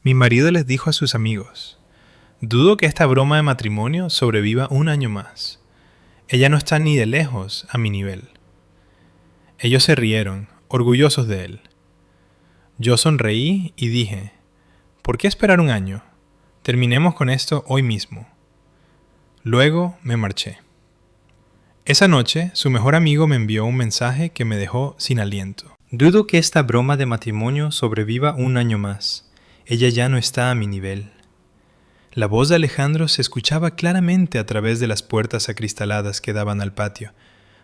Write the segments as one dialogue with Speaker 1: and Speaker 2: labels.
Speaker 1: Mi marido les dijo a sus amigos: dudo que esta broma de matrimonio sobreviva un año más. Ella no está ni de lejos a mi nivel. Ellos se rieron, orgullosos de él. Yo sonreí y dije: ¿por qué esperar un año? Terminemos con esto hoy mismo. Luego me marché. Esa noche, su mejor amigo me envió un mensaje que me dejó sin aliento. Dudo que esta broma de matrimonio sobreviva un año más. Ella ya no está a mi nivel. La voz de Alejandro se escuchaba claramente a través de las puertas acristaladas que daban al patio,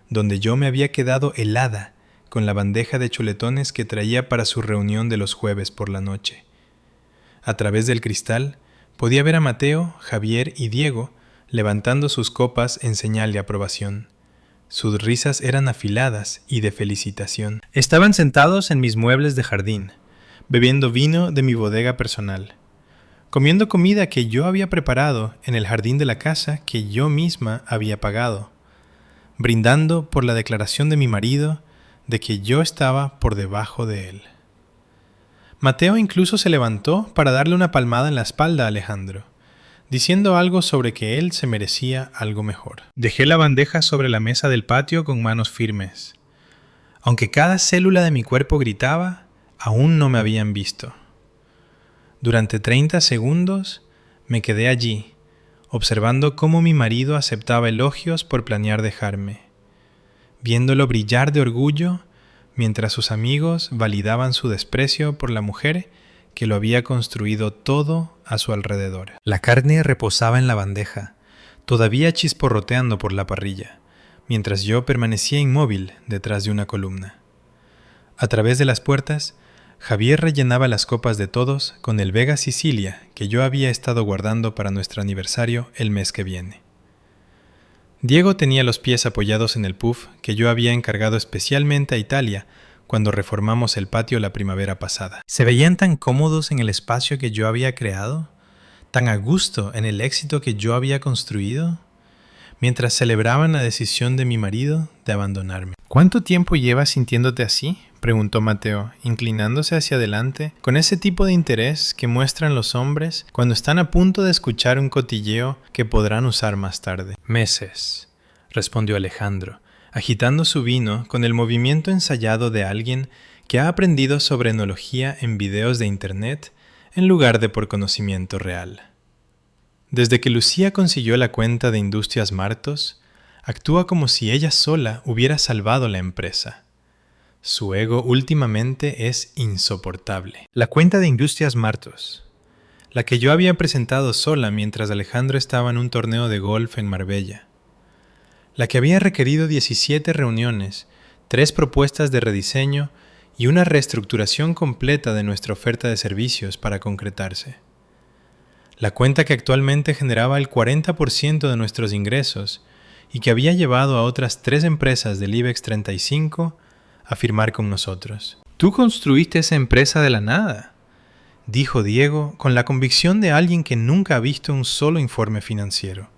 Speaker 1: donde yo me había quedado helada con la bandeja de chuletones que traía para su reunión de los jueves por la noche. A través del cristal podía ver a Mateo, Javier y Diego levantando sus copas en señal de aprobación. Sus risas eran afiladas y de felicitación. Estaban sentados en mis muebles de jardín, bebiendo vino de mi bodega personal, comiendo comida que yo había preparado en el jardín de la casa que yo misma había pagado, brindando por la declaración de mi marido de que yo estaba por debajo de él. Mateo incluso se levantó para darle una palmada en la espalda a Alejandro, diciendo algo sobre que él se merecía algo mejor. Dejé la bandeja sobre la mesa del patio con manos firmes. Aunque cada célula de mi cuerpo gritaba, aún no me habían visto. Durante 30 segundos me quedé allí, observando cómo mi marido aceptaba elogios por planear dejarme, viéndolo brillar de orgullo mientras sus amigos validaban su desprecio por la mujer que lo había construido todo a su alrededor. La carne reposaba en la bandeja, todavía chisporroteando por la parrilla, mientras yo permanecía inmóvil detrás de una columna. A través de las puertas, Javier rellenaba las copas de todos con el Vega Sicilia que yo había estado guardando para nuestro aniversario el mes que viene. Diego tenía los pies apoyados en el puff que yo había encargado especialmente a Italia cuando reformamos el patio la primavera pasada. Se veían tan cómodos en el espacio que yo había creado, tan a gusto en el éxito que yo había construido, mientras celebraban la decisión de mi marido de abandonarme. ¿Cuánto tiempo llevas sintiéndote así?, preguntó Mateo, inclinándose hacia adelante con ese tipo de interés que muestran los hombres cuando están a punto de escuchar un cotilleo que podrán usar más tarde. Meses, respondió Alejandro, agitando su vino con el movimiento ensayado de alguien que ha aprendido sobre enología en videos de internet en lugar de por conocimiento real. Desde que Lucía consiguió la cuenta de Industrias Martos, actúa como si ella sola hubiera salvado la empresa. Su ego últimamente es insoportable. La cuenta de Industrias Martos, la que yo había presentado sola mientras Alejandro estaba en un torneo de golf en Marbella, la que había requerido 17 reuniones, 3 propuestas de rediseño y una reestructuración completa de nuestra oferta de servicios para concretarse. La cuenta que actualmente generaba el 40% de nuestros ingresos y que había llevado a otras 3 empresas del IBEX 35 a firmar con nosotros. «Tú construiste esa empresa de la nada», dijo Diego con la convicción de alguien que nunca ha visto un solo informe financiero.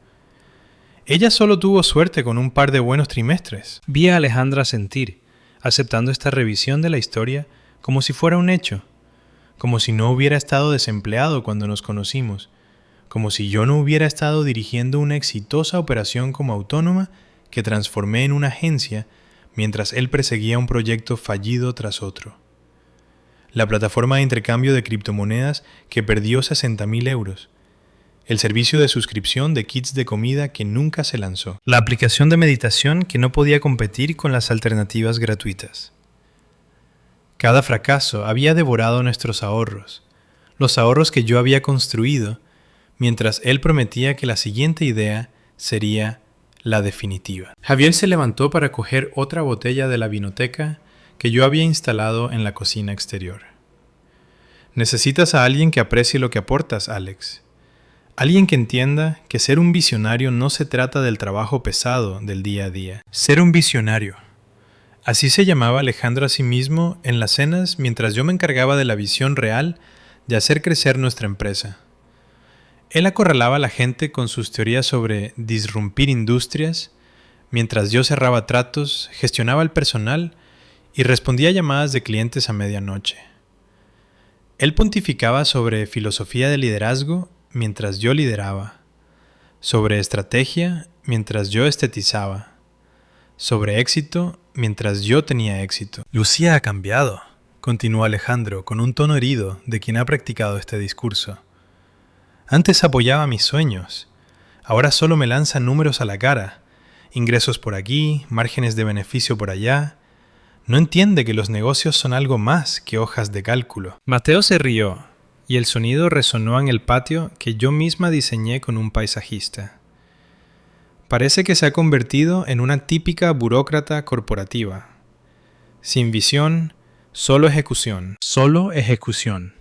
Speaker 1: «Ella solo tuvo suerte con un par de buenos trimestres». Vi a Alejandra sentir, aceptando esta revisión de la historia como si fuera un hecho, como si no hubiera estado desempleado cuando nos conocimos, como si yo no hubiera estado dirigiendo una exitosa operación como autónoma que transformé en una agencia mientras él perseguía un proyecto fallido tras otro. La plataforma de intercambio de criptomonedas que perdió 60.000 euros. El servicio de suscripción de kits de comida que nunca se lanzó. La aplicación de meditación que no podía competir con las alternativas gratuitas. Cada fracaso había devorado nuestros ahorros, los ahorros que yo había construido, mientras él prometía que la siguiente idea sería la definitiva. Javier se levantó para coger otra botella de la vinoteca que yo había instalado en la cocina exterior. Necesitas a alguien que aprecie lo que aportas, Alex. Alguien que entienda que ser un visionario no se trata del trabajo pesado del día a día. Ser un visionario. Así se llamaba Alejandro a sí mismo en las cenas mientras yo me encargaba de la visión real de hacer crecer nuestra empresa. Él acorralaba a la gente con sus teorías sobre disrumpir industrias, mientras yo cerraba tratos, gestionaba el personal y respondía a llamadas de clientes a medianoche. Él pontificaba sobre filosofía de liderazgo mientras yo lideraba, sobre estrategia mientras yo estetizaba, sobre éxito mientras yo tenía éxito.
Speaker 2: Lucía ha cambiado, continuó Alejandro con un tono herido de quien ha practicado este discurso. Antes apoyaba mis sueños, ahora solo me lanza números a la cara, ingresos por aquí, márgenes de beneficio por allá. No entiende que los negocios son algo más que hojas de cálculo.
Speaker 1: Mateo se rió, y el sonido resonó en el patio que yo misma diseñé con un paisajista. Parece que se ha convertido en una típica burócrata corporativa. Sin visión, solo ejecución. Solo ejecución.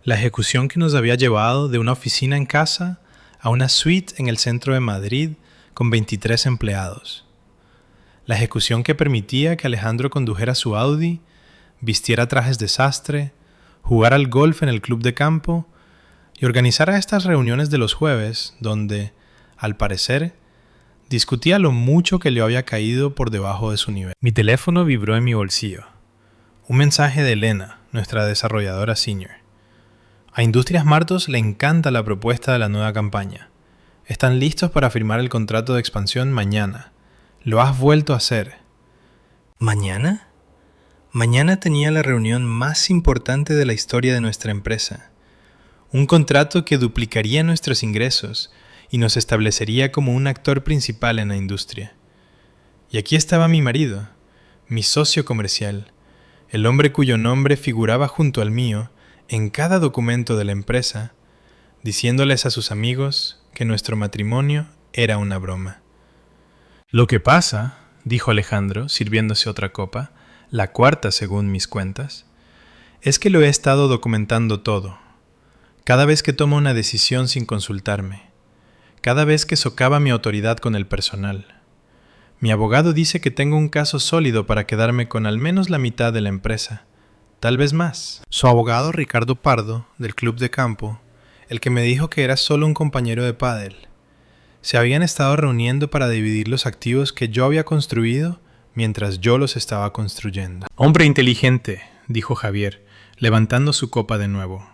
Speaker 1: La ejecución que nos había llevado de una oficina en casa a una suite en el centro de Madrid con 23 empleados. La ejecución que permitía que Alejandro condujera su Audi, vistiera trajes de sastre, jugara al golf en el club de campo y organizara estas reuniones de los jueves donde, al parecer, discutía lo mucho que le había caído por debajo de su nivel. Mi teléfono vibró en mi bolsillo. Un mensaje de Elena, nuestra desarrolladora senior. A Industrias Martos le encanta la propuesta de la nueva campaña. Están listos para firmar el contrato de expansión mañana. Lo has vuelto a hacer.
Speaker 2: ¿Mañana? Mañana tenía la reunión más importante de la historia de nuestra empresa.
Speaker 1: Un contrato que duplicaría nuestros ingresos y nos establecería como un actor principal en la industria. Y aquí estaba mi marido, mi socio comercial, el hombre cuyo nombre figuraba junto al mío en cada documento de la empresa, diciéndoles a sus amigos que nuestro matrimonio era una broma.
Speaker 2: Lo que pasa, dijo Alejandro, sirviéndose otra copa, la cuarta según mis cuentas,
Speaker 1: es que lo he estado documentando todo. Cada vez que tomo una decisión sin consultarme. Cada vez que socava mi autoridad con el personal. Mi abogado dice que tengo un caso sólido para quedarme con al menos la mitad de la empresa. Tal vez más. Su abogado Ricardo Pardo, del club de campo, el que me dijo que era solo un compañero de pádel. Se habían estado reuniendo para dividir los activos que yo había construido mientras yo los estaba construyendo.
Speaker 2: Hombre inteligente, dijo Javier, levantando su copa de nuevo.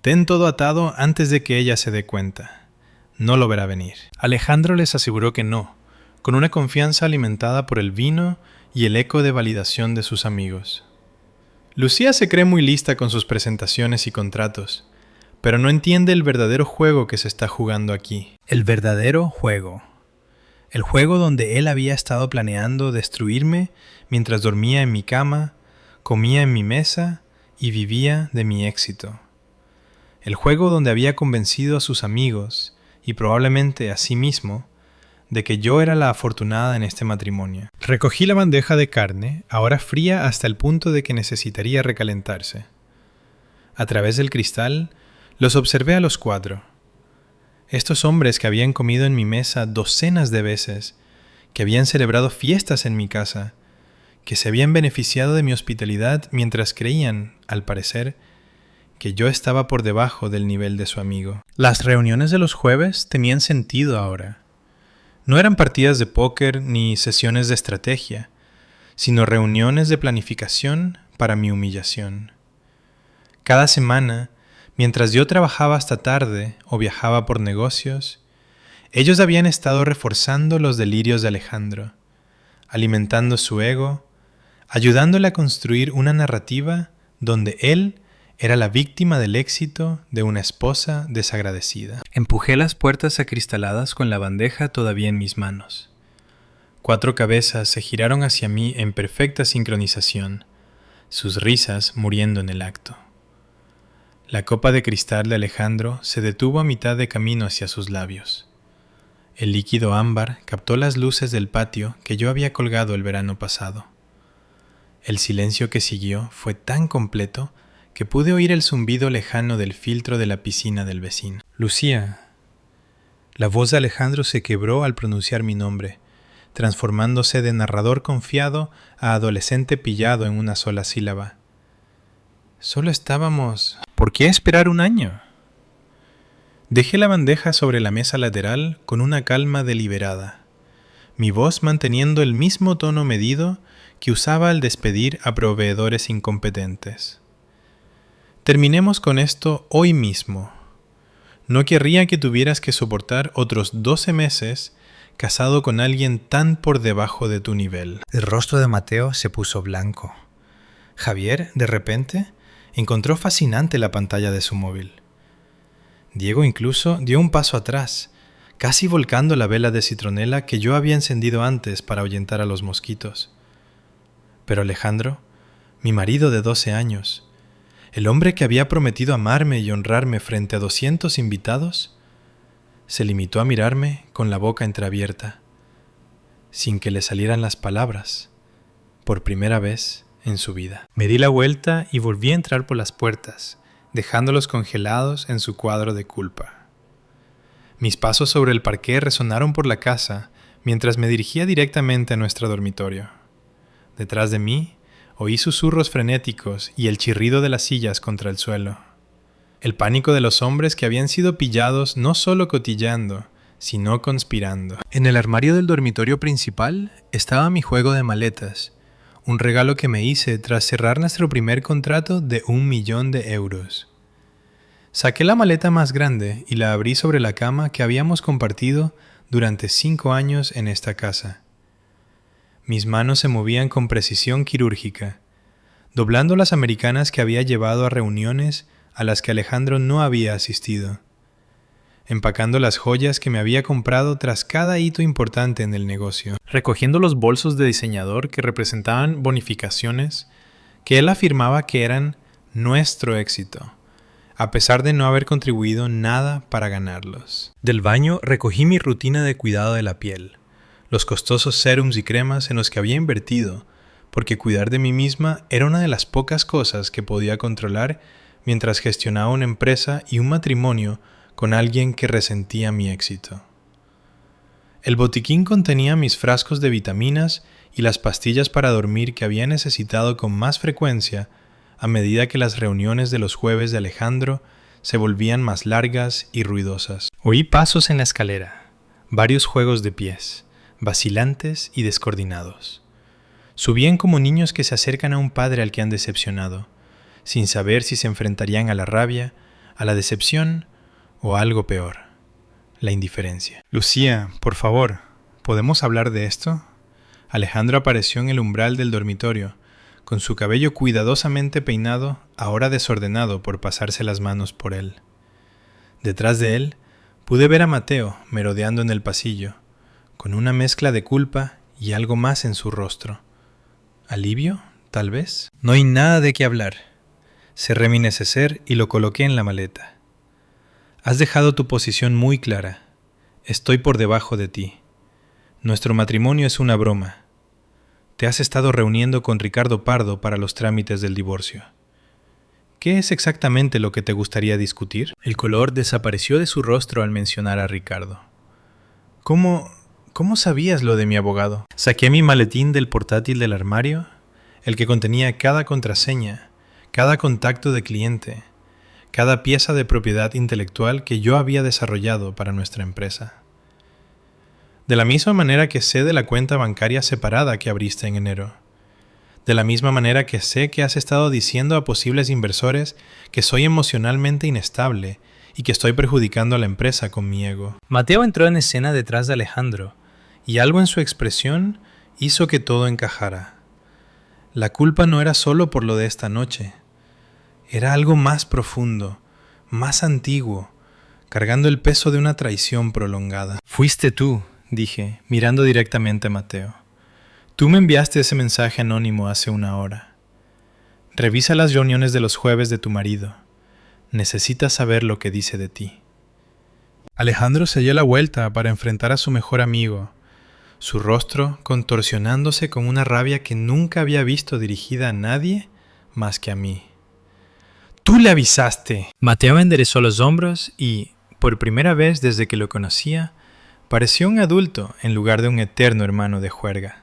Speaker 1: Ten todo atado antes de que ella se dé cuenta. No lo verá venir. Alejandro les aseguró que no, con una confianza alimentada por el vino y el eco de validación de sus amigos. Lucía se cree muy lista con sus presentaciones y contratos, pero no entiende el verdadero juego que se está jugando aquí.
Speaker 2: El verdadero juego. El juego donde él había estado planeando destruirme mientras dormía en mi cama, comía en mi mesa y vivía de mi éxito. El juego donde había convencido a sus amigos, y probablemente a sí mismo, de que yo era la afortunada en este matrimonio. Recogí la bandeja de carne, ahora fría hasta el punto de que necesitaría recalentarse. A través del cristal, los observé a los cuatro. Estos hombres que habían comido en mi mesa docenas de veces, que habían celebrado fiestas en mi casa, que se habían beneficiado de mi hospitalidad mientras creían, al parecer, que yo estaba por debajo del nivel de su amigo. Las reuniones de los jueves tenían sentido ahora. No eran partidas de póker ni sesiones de estrategia, sino reuniones de planificación para mi humillación. Cada semana, mientras yo trabajaba hasta tarde o viajaba por negocios, ellos habían estado reforzando los delirios de Alejandro, alimentando su ego, ayudándole a construir una narrativa donde él era la víctima del éxito de una esposa desagradecida. Empujé las puertas acristaladas con la bandeja todavía en mis manos. 4 cabezas se giraron hacia mí en perfecta sincronización, sus risas muriendo en el acto. La copa de cristal de Alejandro se detuvo a mitad de camino hacia sus labios. El líquido ámbar captó las luces del patio que yo había colgado el verano pasado. El silencio que siguió fue tan completo que pude oír el zumbido lejano del filtro de la piscina del vecino. Lucía. La voz de Alejandro se quebró al pronunciar mi nombre, transformándose de narrador confiado a adolescente pillado en una sola sílaba. Solo estábamos... ¿Por qué esperar un año? Dejé la bandeja sobre la mesa lateral con una calma deliberada, mi voz manteniendo el mismo tono medido que usaba al despedir a proveedores incompetentes.
Speaker 1: Terminemos con esto hoy mismo. No querría que tuvieras que soportar otros 12 meses casado con alguien tan por debajo de tu nivel.
Speaker 2: El rostro de Mateo se puso blanco. Javier, de repente, encontró fascinante la pantalla de su móvil. Diego incluso dio un paso atrás, casi volcando la vela de citronela que yo había encendido antes para ahuyentar a los mosquitos. Pero Alejandro, mi marido de 12 años, el hombre que había prometido amarme y honrarme frente a 200 invitados, se limitó a mirarme con la boca entreabierta, sin que le salieran las palabras, por primera vez en su vida. Me di la vuelta y volví a entrar por las puertas, dejándolos congelados en su cuadro de culpa. Mis pasos sobre el parqué resonaron por la casa mientras me dirigía directamente a nuestro dormitorio. Detrás de mí, oí susurros frenéticos y el chirrido de las sillas contra el suelo. El pánico de los hombres que habían sido pillados no solo cotilleando, sino conspirando. En el armario del dormitorio principal estaba mi juego de maletas, un regalo que me hice tras cerrar nuestro primer contrato de 1 millón de euros. Saqué la maleta más grande y la abrí sobre la cama que habíamos compartido durante 5 años en esta casa. Mis manos se movían con precisión quirúrgica, doblando las americanas que había llevado a reuniones a las que Alejandro no había asistido, empacando las joyas que me había comprado tras cada hito importante en el negocio, recogiendo los bolsos de diseñador que representaban bonificaciones que él afirmaba que eran nuestro éxito, a pesar de no haber contribuido nada para ganarlos. Del baño recogí mi rutina de cuidado de la piel, los costosos serums y cremas en los que había invertido, porque cuidar de mí misma era una de las pocas cosas que podía controlar mientras gestionaba una empresa y un matrimonio con alguien que resentía mi éxito. El botiquín contenía mis frascos de vitaminas y las pastillas para dormir que había necesitado con más frecuencia a medida que las reuniones de los jueves de Alejandro se volvían más largas y ruidosas. Oí pasos en la escalera, varios juegos de pies, vacilantes y descoordinados. Subían como niños que se acercan a un padre al que han decepcionado, sin saber si se enfrentarían a la rabia, a la decepción o a algo peor, la indiferencia. Lucía, por favor, ¿podemos hablar de esto? Alejandro apareció en el umbral del dormitorio, con su cabello cuidadosamente peinado, ahora desordenado por pasarse las manos por él. Detrás de él, pude ver a Mateo merodeando en el pasillo, con una mezcla de culpa y algo más en su rostro. ¿Alivio, tal vez? No hay nada de qué hablar. Cerré mi neceser y lo coloqué en la maleta. Has dejado tu posición muy clara. Estoy por debajo de ti. Nuestro matrimonio es una broma. Te has estado reuniendo con Ricardo Pardo para los trámites del divorcio. ¿Qué es exactamente lo que te gustaría discutir? El color desapareció de su rostro al mencionar a Ricardo. ¿Cómo sabías lo de mi abogado? Saqué mi maletín del portátil del armario, el que contenía cada contraseña, cada contacto de cliente, cada pieza de propiedad intelectual que yo había desarrollado para nuestra empresa. De la misma manera que sé de la cuenta bancaria separada que abriste en enero. De la misma manera que sé que has estado diciendo a posibles inversores que soy emocionalmente inestable y que estoy perjudicando a la empresa con mi ego. Mateo entró en escena detrás de Alejandro, y algo en su expresión hizo que todo encajara. La culpa no era solo por lo de esta noche. Era algo más profundo, más antiguo, cargando el peso de una traición prolongada. Fuiste tú, dije, mirando directamente a Mateo. Tú me enviaste ese mensaje anónimo hace 1 hora. Revisa las reuniones de los jueves de tu marido. Necesitas saber lo que dice de ti. Alejandro se dio la vuelta para enfrentar a su mejor amigo, su rostro contorsionándose con una rabia que nunca había visto dirigida a nadie más que a mí. ¡Tú le avisaste! Mateo enderezó los hombros y, por primera vez desde que lo conocía, pareció un adulto en lugar de un eterno hermano de juerga.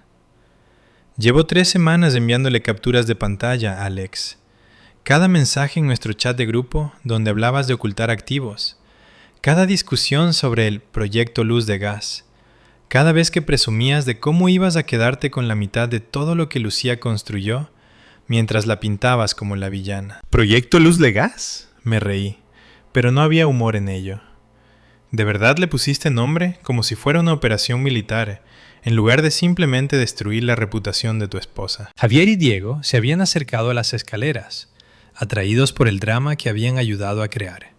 Speaker 2: Llevo 3 semanas enviándole capturas de pantalla a Alex. Cada mensaje en nuestro chat de grupo donde hablabas de ocultar activos. Cada discusión sobre el proyecto Luz de Gas. Cada vez que presumías de cómo ibas a quedarte con la mitad de todo lo que Lucía construyó,
Speaker 1: mientras la pintabas como la villana. ¿Proyecto Luz de Gas? Me reí, pero no había humor en ello. ¿De verdad le pusiste nombre como si fuera una operación militar, en lugar de simplemente destruir la reputación de tu esposa?
Speaker 2: Javier y Diego se habían acercado a las escaleras, atraídos por el drama que habían ayudado a crear.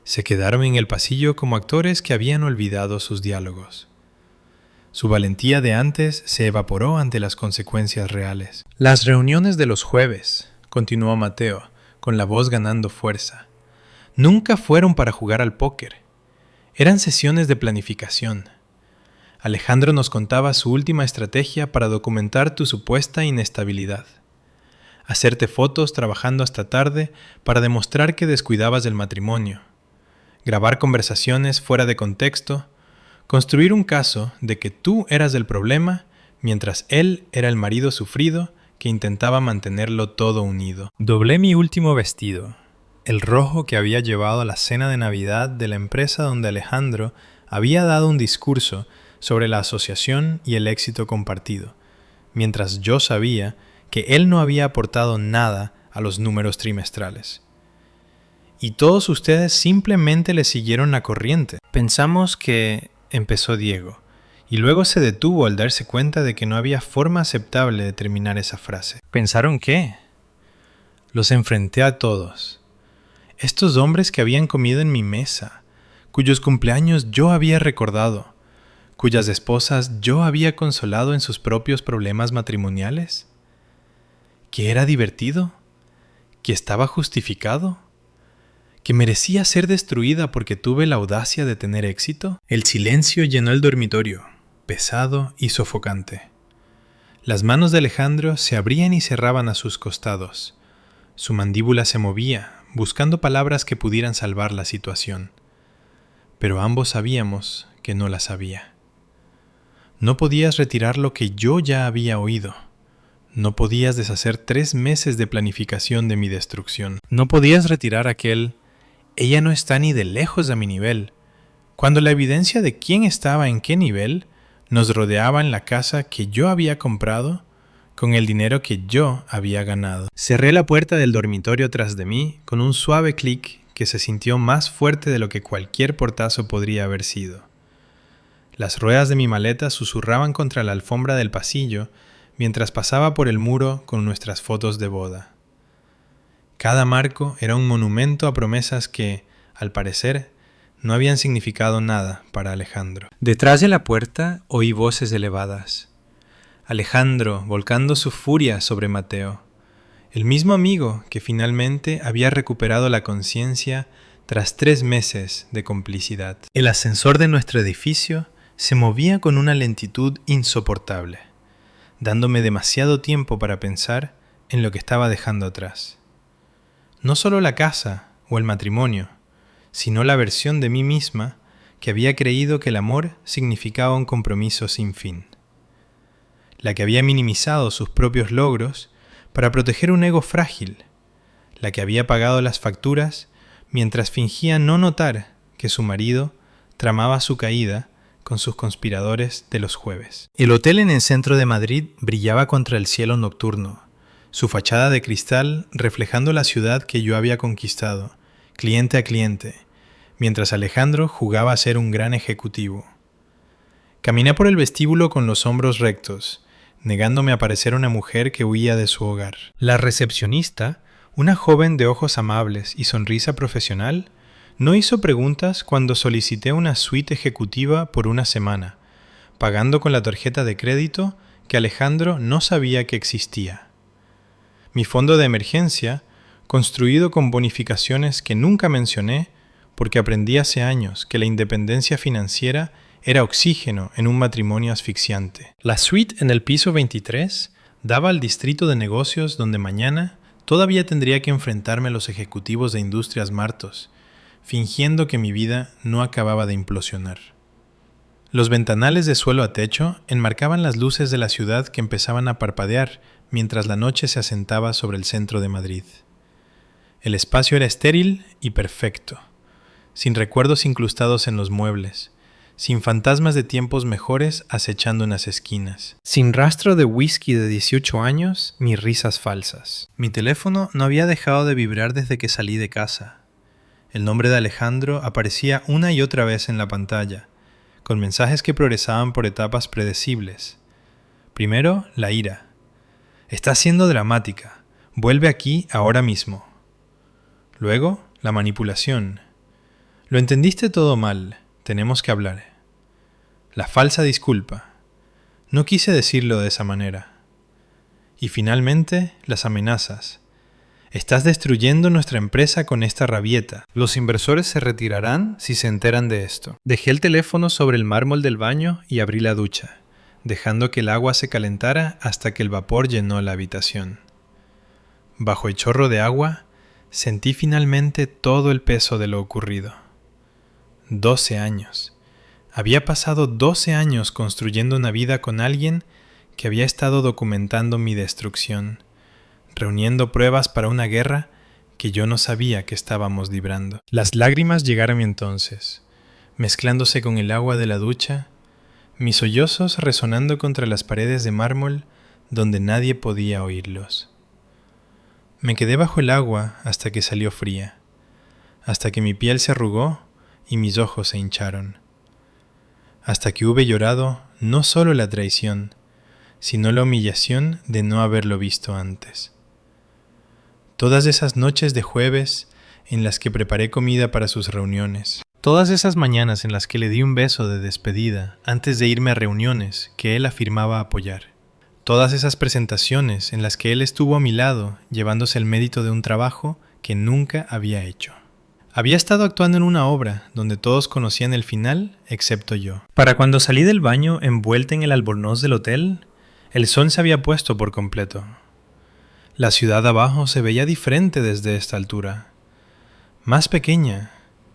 Speaker 2: Se quedaron en el pasillo como actores que habían olvidado sus diálogos. Su valentía de antes se evaporó ante las consecuencias reales. Las reuniones de los jueves, continuó Mateo, con la voz ganando fuerza, nunca fueron para jugar al póker. Eran sesiones de planificación. Alejandro nos contaba su última estrategia para documentar tu supuesta inestabilidad. Hacerte fotos trabajando hasta tarde para demostrar que descuidabas del matrimonio. Grabar conversaciones fuera de contexto. Construir un caso de que tú eras el problema mientras él era el marido sufrido que intentaba mantenerlo todo unido. Doblé mi último vestido, el rojo que había llevado a la cena de Navidad de la empresa donde Alejandro había dado un discurso sobre la asociación y el éxito compartido, mientras yo sabía que él no había aportado nada a los números trimestrales. Y todos ustedes simplemente le siguieron la corriente. Pensamos que... empezó Diego, y luego se detuvo al darse cuenta de que no había forma aceptable de terminar esa frase. ¿Pensaron qué? Los enfrenté a todos. Estos hombres que habían comido en mi mesa, cuyos cumpleaños yo había recordado, cuyas esposas yo había consolado en sus propios problemas matrimoniales. ¿Que era divertido? ¿Que estaba justificado? ¿Que merecía ser destruida porque tuve la audacia de tener éxito? El silencio llenó el dormitorio, pesado y sofocante. Las manos de Alejandro se abrían y cerraban a sus costados. Su mandíbula se movía, buscando palabras que pudieran salvar la situación. Pero ambos sabíamos que no las había. No podías retirar lo que yo ya había oído. No podías deshacer 3 meses de planificación de mi destrucción. No podías retirar aquel... Ella no está ni de lejos a mi nivel, cuando la evidencia de quién estaba en qué nivel nos rodeaba en la casa que yo había comprado con el dinero que yo había ganado. Cerré la puerta del dormitorio tras de mí con un suave clic que se sintió más fuerte de lo que cualquier portazo podría haber sido. Las ruedas de mi maleta susurraban contra la alfombra del pasillo mientras pasaba por el muro con nuestras fotos de boda. Cada marco era un monumento a promesas que, al parecer, no habían significado nada para Alejandro. Detrás de la puerta oí voces elevadas. Alejandro volcando su furia sobre Mateo, el mismo amigo que finalmente había recuperado la conciencia tras 3 meses de complicidad. El ascensor de nuestro edificio se movía con una lentitud insoportable, dándome demasiado tiempo para pensar en lo que estaba dejando atrás. No solo la casa o el matrimonio, sino la versión de mí misma que había creído que el amor significaba un compromiso sin fin. La que había minimizado sus propios logros para proteger un ego frágil. La que había pagado las facturas mientras fingía no notar que su marido tramaba su caída con sus conspiradores de los jueves. El hotel en el centro de Madrid brillaba contra el cielo nocturno, su fachada de cristal reflejando la ciudad que yo había conquistado, cliente a cliente, mientras Alejandro jugaba a ser un gran ejecutivo. Caminé por el vestíbulo con los hombros rectos, negándome a parecer una mujer que huía de su hogar. La recepcionista, una joven de ojos amables y sonrisa profesional, no hizo preguntas cuando solicité una suite ejecutiva por una semana, pagando con la tarjeta de crédito que Alejandro no sabía que existía. Mi fondo de emergencia, construido con bonificaciones que nunca mencioné, porque aprendí hace años que la independencia financiera era oxígeno en un matrimonio asfixiante. La suite en el piso 23 daba al distrito de negocios donde mañana todavía tendría que enfrentarme a los ejecutivos de Industrias Martos, fingiendo que mi vida no acababa de implosionar. Los ventanales de suelo a techo enmarcaban las luces de la ciudad que empezaban a parpadear mientras la noche se asentaba sobre el centro de Madrid. El espacio era estéril y perfecto, sin recuerdos incrustados en los muebles,
Speaker 1: sin fantasmas de tiempos mejores acechando en las esquinas, sin rastro de whisky de 18 años ni risas falsas. Mi teléfono no había dejado de vibrar desde que salí de casa. El nombre de Alejandro aparecía una y otra vez en la pantalla, con mensajes que progresaban por etapas predecibles. Primero, la ira. Estás siendo dramática. Vuelve aquí ahora mismo. Luego, la manipulación. Lo entendiste todo mal. Tenemos que hablar. La falsa disculpa. No quise decirlo de esa manera. Y finalmente, las amenazas. Estás destruyendo nuestra empresa con esta rabieta. Los inversores se retirarán si se enteran de esto. Dejé el teléfono sobre el mármol del baño y abrí la ducha, dejando que el agua se calentara hasta que el vapor llenó la habitación. Bajo el chorro de agua, sentí finalmente todo el peso de lo ocurrido. 12 años. Había pasado 12 años construyendo una vida con alguien que había estado documentando mi destrucción, reuniendo pruebas para una guerra que yo no sabía que estábamos librando. Las lágrimas llegaron entonces, mezclándose con el agua de la ducha, mis sollozos resonando contra las paredes de mármol donde nadie podía oírlos. Me quedé bajo el agua hasta que salió fría, hasta que mi piel se arrugó y mis ojos se hincharon, hasta que hube llorado no solo la traición, sino la humillación de no haberlo visto antes. Todas esas noches de jueves en las que preparé comida para sus reuniones, todas esas mañanas en las que le di un beso de despedida antes de irme a reuniones que él afirmaba apoyar, todas esas presentaciones en las que él estuvo a mi lado llevándose el mérito de un trabajo que nunca había hecho. Había estado actuando en una obra donde todos conocían el final excepto yo. Para cuando salí del baño envuelta en el albornoz del hotel, el sol se había puesto por completo. La ciudad abajo se veía diferente desde esta altura, más pequeña,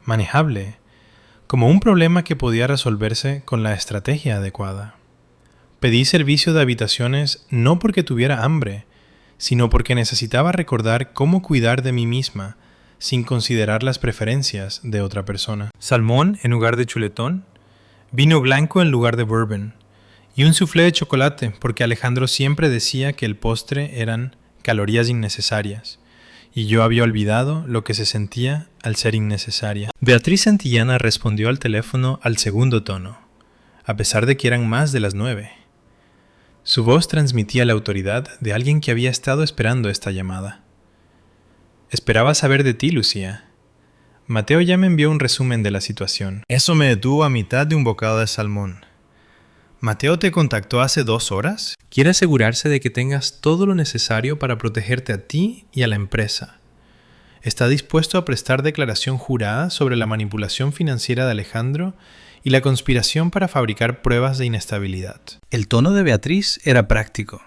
Speaker 1: manejable, como un problema que podía resolverse con la estrategia adecuada. Pedí servicio de habitaciones no porque tuviera hambre, sino porque necesitaba recordar cómo cuidar de mí misma sin considerar las preferencias de otra persona. Salmón en lugar de chuletón, vino blanco en lugar de bourbon, y un soufflé de chocolate porque Alejandro siempre decía que el postre eran calorías innecesarias, y yo había olvidado lo que se sentía al ser innecesaria. Beatriz Santillana respondió al teléfono al segundo tono, a pesar de que eran más de las 9. Su voz transmitía la autoridad de alguien que había estado esperando esta llamada. Esperaba saber de ti, Lucía. Mateo ya me envió un resumen de la situación. Eso me detuvo a mitad de un bocado de salmón. ¿Mateo te contactó hace 2 horas? Quiere asegurarse de que tengas todo lo necesario para protegerte a ti y a la empresa. Está dispuesto a prestar declaración jurada sobre la manipulación financiera de Alejandro y la conspiración para fabricar pruebas de inestabilidad. El tono de Beatriz era práctico,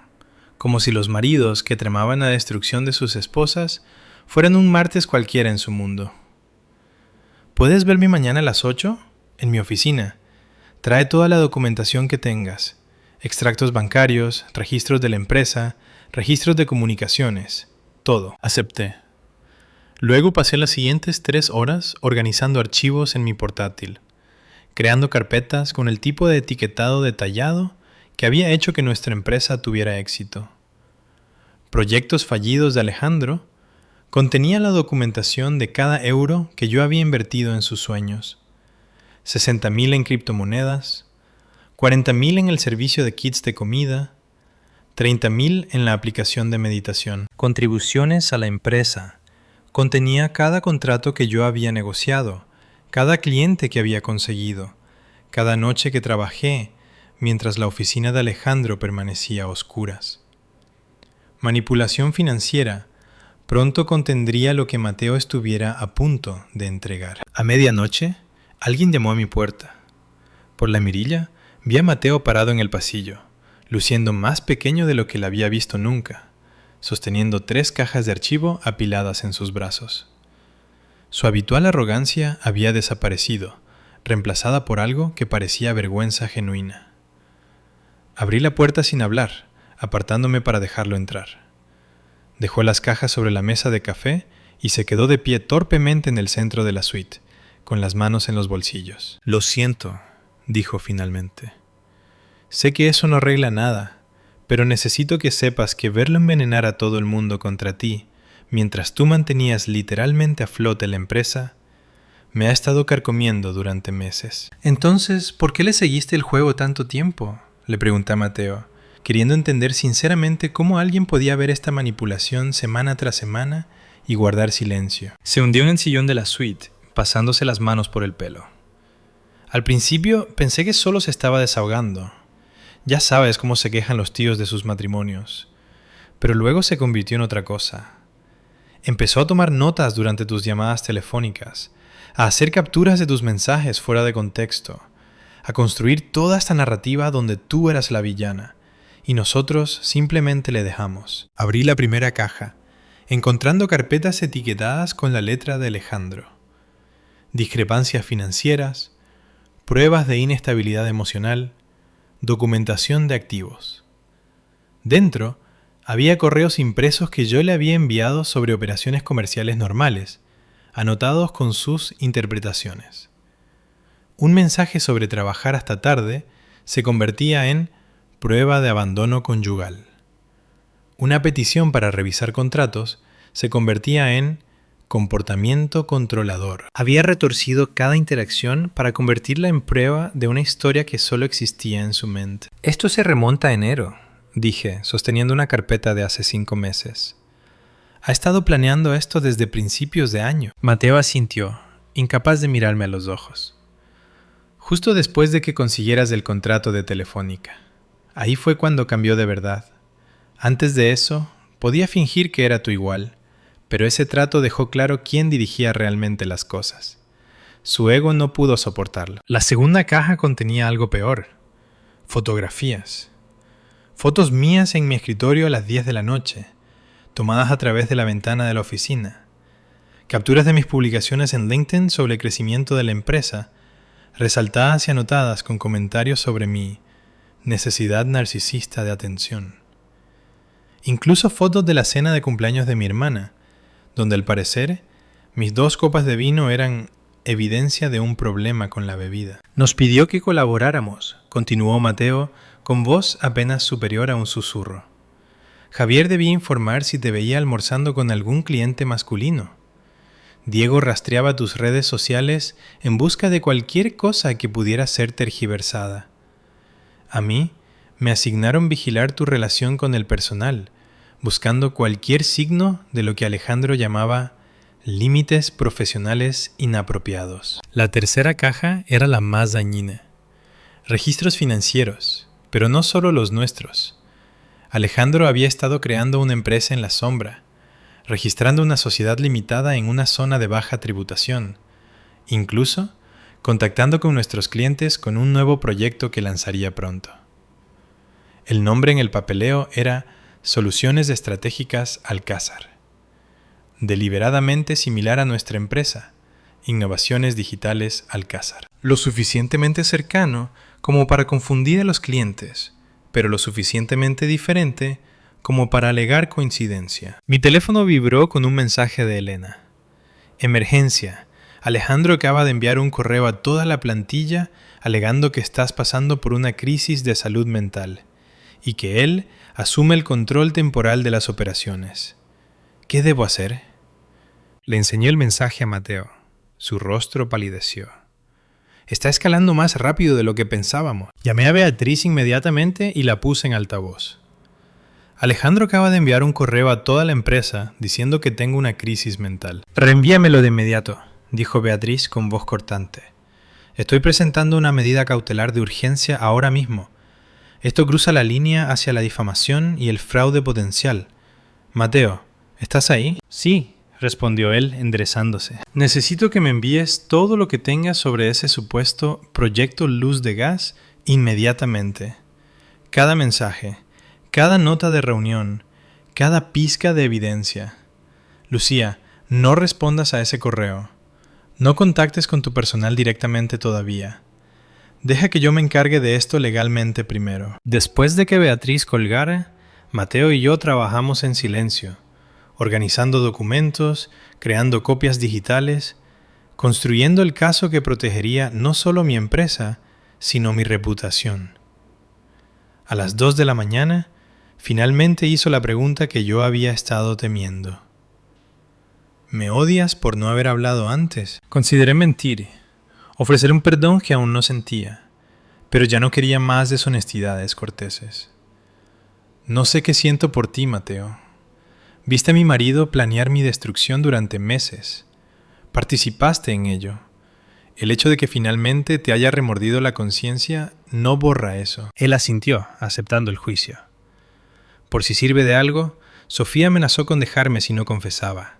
Speaker 1: como si los maridos que tramaban la destrucción de sus esposas fueran un martes cualquiera en su mundo. ¿Puedes verme mañana a las 8? En mi oficina. Trae toda la documentación que tengas, extractos bancarios, registros de la empresa, registros de comunicaciones, todo. Acepté. Luego pasé las siguientes 3 horas organizando archivos en mi portátil, creando carpetas con el tipo de etiquetado detallado que había hecho que nuestra empresa tuviera éxito. Proyectos fallidos de Alejandro contenía la documentación de cada euro que yo había invertido en sus sueños. 60,000 en criptomonedas, 40,000 en el servicio de kits de comida, 30,000 en la aplicación de meditación. Contribuciones a la empresa. Contenía cada contrato que yo había negociado, cada cliente que había conseguido, cada noche que trabajé, mientras la oficina de Alejandro permanecía a oscuras. Manipulación financiera. Pronto contendría lo que Mateo estuviera a punto de entregar. A medianoche, alguien llamó a mi puerta. Por la mirilla, vi a Mateo parado en el pasillo, luciendo más pequeño de lo que le había visto nunca, sosteniendo 3 cajas de archivo apiladas en sus brazos. Su habitual arrogancia había desaparecido, reemplazada por algo que parecía vergüenza genuina. Abrí la puerta sin hablar, apartándome para dejarlo entrar. Dejó las cajas sobre la mesa de café y se quedó de pie torpemente en el centro de la suite, con las manos en los bolsillos. Lo siento, dijo finalmente. Sé que eso no arregla nada, pero necesito que sepas que verlo envenenar a todo el mundo contra ti, mientras tú mantenías literalmente a flote la empresa, me ha estado carcomiendo durante meses.
Speaker 2: Entonces, ¿por qué le seguiste el juego tanto tiempo?, le pregunté a Mateo, queriendo entender sinceramente cómo alguien podía ver esta manipulación semana tras semana y guardar silencio. Se hundió en el sillón de la suite, pasándose las manos por el pelo. Al principio pensé que solo se estaba desahogando. Ya sabes cómo se quejan los tíos de sus matrimonios. Pero luego se convirtió en otra cosa. Empezó a tomar notas durante tus llamadas telefónicas, a hacer capturas de tus mensajes fuera de contexto, a construir toda esta narrativa donde tú eras la villana, y nosotros simplemente le dejamos. Abrí la primera caja, encontrando carpetas etiquetadas con la letra de Alejandro. Discrepancias financieras, pruebas de inestabilidad emocional, documentación de activos. Dentro había correos impresos que yo le había enviado sobre operaciones comerciales normales, anotados con sus interpretaciones. Un mensaje sobre trabajar hasta tarde se convertía en prueba de abandono conyugal. Una petición para revisar contratos se convertía en comportamiento controlador. Había retorcido cada interacción para convertirla en prueba de una historia que solo existía en su mente. Esto se remonta a enero, dije, sosteniendo una carpeta de hace 5 meses. Ha estado planeando esto desde principios de año. Mateo asintió, incapaz de mirarme a los ojos. Justo después de que consiguieras el contrato de Telefónica. Ahí fue cuando cambió de verdad. Antes de eso, podía fingir que era tu igual, pero ese trato dejó claro quién dirigía realmente las cosas. Su ego no pudo soportarlo. La segunda caja contenía algo peor. Fotografías. Fotos mías en mi escritorio a las 10 de la noche, tomadas a través de la ventana de la oficina. Capturas de mis publicaciones en LinkedIn sobre el crecimiento de la empresa, resaltadas y anotadas con comentarios sobre mi necesidad narcisista de atención. Incluso fotos de la cena de cumpleaños de mi hermana, donde al parecer mis 2 copas de vino eran evidencia de un problema con la bebida. Nos pidió que colaboráramos, continuó Mateo con voz apenas superior a un susurro. Javier debía informar si te veía almorzando con algún cliente masculino. Diego rastreaba tus redes sociales en busca de cualquier cosa que pudiera ser tergiversada. A mí me asignaron vigilar tu relación con el personal, buscando cualquier signo de lo que Alejandro llamaba límites profesionales inapropiados. La tercera caja era la más dañina. Registros financieros, pero no solo los nuestros. Alejandro había estado creando una empresa en la sombra, registrando una sociedad limitada en una zona de baja tributación, incluso contactando con nuestros clientes con un nuevo proyecto que lanzaría pronto. El nombre en el papeleo era Soluciones Estratégicas Alcázar. Deliberadamente similar a nuestra empresa, Innovaciones Digitales Alcázar. Lo suficientemente cercano como para confundir a los clientes, pero lo suficientemente diferente como para alegar coincidencia. Mi teléfono vibró con un mensaje de Elena. Emergencia. Alejandro acaba de enviar un correo a toda la plantilla alegando que estás pasando por una crisis de salud mental y que él asume el control temporal de las operaciones. ¿Qué debo hacer? Le enseñé el mensaje a Mateo. Su rostro palideció. Está escalando más rápido de lo que pensábamos. Llamé a Beatriz inmediatamente y la puse en altavoz. Alejandro acaba de enviar un correo a toda la empresa diciendo que tengo una crisis mental. Reenvíamelo de inmediato, dijo Beatriz con voz cortante. Estoy presentando una medida cautelar de urgencia ahora mismo. Esto cruza la línea hacia la difamación y el fraude potencial. Mateo, ¿estás ahí? Sí, respondió él enderezándose. Necesito que me envíes todo lo que tengas sobre ese supuesto proyecto Luz de Gas inmediatamente. Cada mensaje, cada nota de reunión, cada pizca de evidencia. Lucía, no respondas a ese correo. No contactes con tu personal directamente todavía. Deja que yo me encargue de esto legalmente primero. Después de que Beatriz colgara, Mateo y yo trabajamos en silencio, organizando documentos, creando copias digitales, construyendo el caso que protegería no solo mi empresa, sino mi reputación. A las 2 de la mañana, finalmente hizo la pregunta que yo había estado temiendo. ¿Me odias por no haber hablado antes? Consideré mentir, ofrecer un perdón que aún no sentía, pero ya no quería más deshonestidades corteses. No sé qué siento por ti, Mateo. Viste a mi marido planear mi destrucción durante meses. Participaste en ello. El hecho de que finalmente te haya remordido la conciencia no borra eso. Él asintió, aceptando el juicio. Por si sirve de algo, Sofía amenazó con dejarme si no confesaba.